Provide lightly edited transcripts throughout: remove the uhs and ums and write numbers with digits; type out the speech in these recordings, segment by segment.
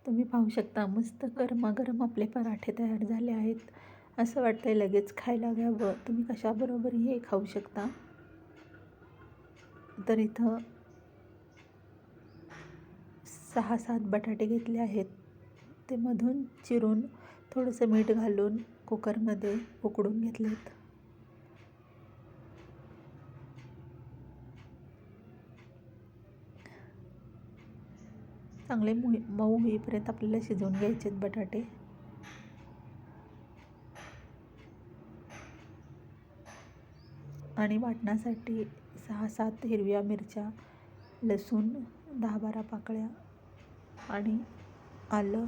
तुम्ही पाहू शकता मस्त गरमागरम आपले पराठे तयार झाले आहेत. असं वाटतंय लगेच खायला घ्यावं. तुम्ही कशाबरोबरही हे खाऊ शकता. तर इथं 6-7 बटाटे घेतले आहेत. ते मधून चिरून थोडंसं मीठ घालून कुकरमध्ये उकडून घेतलेत. चांगले मऊ होईपर्यंत आपल्याला शिजवून घ्यायचे आहेत बटाटे. आणि वाटण्यासाठी 6-7 हिरव्या मिरच्या, लसूण 10-12 पाकळ्या आणि आलं.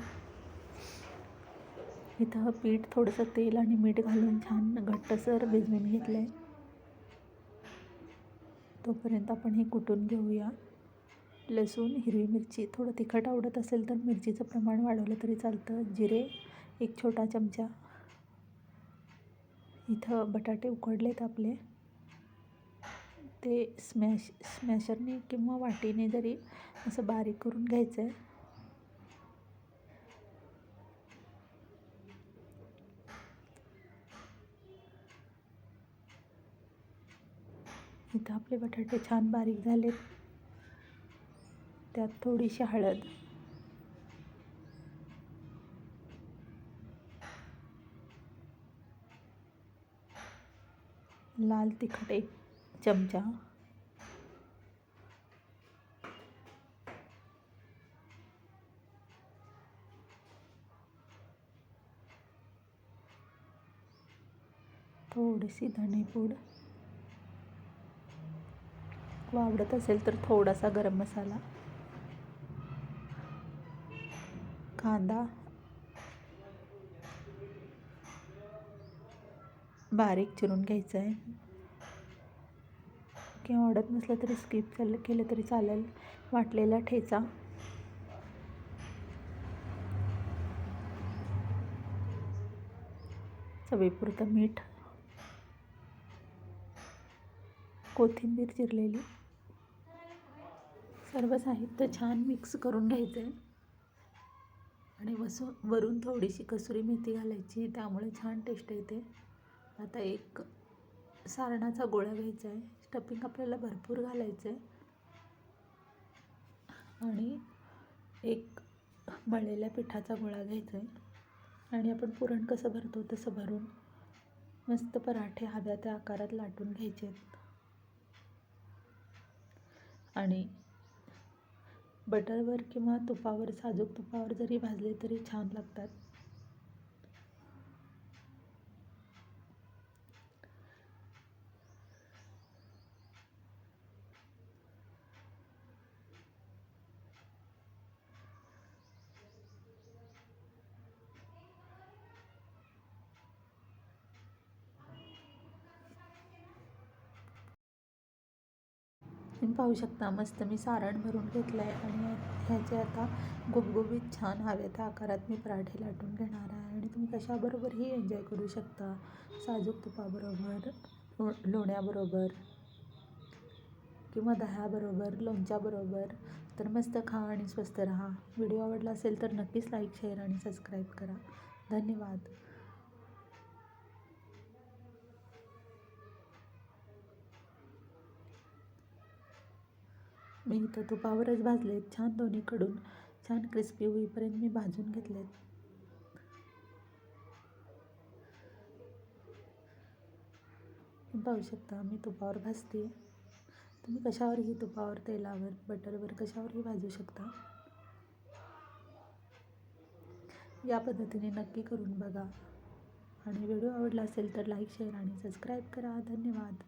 इथं पीठ थोडंसं तेल आणि मीठ घालून छान घट्टसर भिजवून घेतलं आहे. तोपर्यंत आपण हे कुटून घेऊया. लसूण, हिरवी मिरची, थोडं तिखट आवडत असेल तर मिरचीचं प्रमाण वाढवलं तरी चालतं. जिरे 1 छोटा चमचा. इथं बटाटे उकडलेत आपले. ते स्मॅशरने किंवा वाटीने जरी असं बारीक करून घ्यायचं आहे. इथं आपले बटाटे छान बारीक झालेत. त्यात थोडीशी हळद, लाल तिखट 1 चमचा, थोडीशी धणेपूड, आवडत असेल तर थोडासा गरम मसाला, कांदा बारीक चिरून घ्यायचा आहे किंवा आवडत नसलं तरी स्किप केलं तरी चालेल. वाटलेला ठेचा, चवीपुरतं मीठ, कोथिंबीर चिरलेली. सर्व साहित्य छान मिक्स करून घ्यायचं आहे आणि वरून थोडीशी कसुरी मेथी घालायची, त्यामुळे छान टेस्ट येते. आता एक सारणाचा गोळा घ्यायचा आहे. स्टफिंग आपल्याला भरपूर घालायचं आहे आणि एक मळलेल्या पिठाचा गोळा घ्यायचा आहे आणि आपण पुरण कसं भरतो तसं भरून मस्त पराठे हव्या त्या आकारात लाटून घ्यायचे आहेत. आणि बटरवर किंवा तुपावर, साजूक तुपावर जरी भाजले तरी छान लागतात. तुम्ही पाहू शकता मस्त मी सारण भरून घेतलं आहे आणि ह्याचे आता गुबगुबीत छान हव्या त्या आकारात मी पराठे लाटून घेणार आहे. आणि तुम्ही कशाबरोबरही एन्जॉय करू शकता. साजूक तुपाबरोबर, लोण्याबरोबर किंवा दह्याबरोबर, लोणच्याबरोबर. तर मस्त खा आणि स्वस्त राहा. व्हिडिओ आवडला असेल तर नक्कीच लाईक, शेअर आणि सबस्क्राईब करा. धन्यवाद. मी इथं तुपावरच भाजलेत. छान दोन्हीकडून छान क्रिस्पी होईपर्यंत मी भाजून घेतलेत. पाहू शकता मी तुपावर भाजते. तुम्ही कशावरही, तुपावर, तेलावर, बटरवर कशावरही भाजू शकता. या पद्धतीने नक्की करून बघा आणि व्हिडिओ आवडला असेल तर लाईक, शेअर आणि सबस्क्राईब करा. धन्यवाद.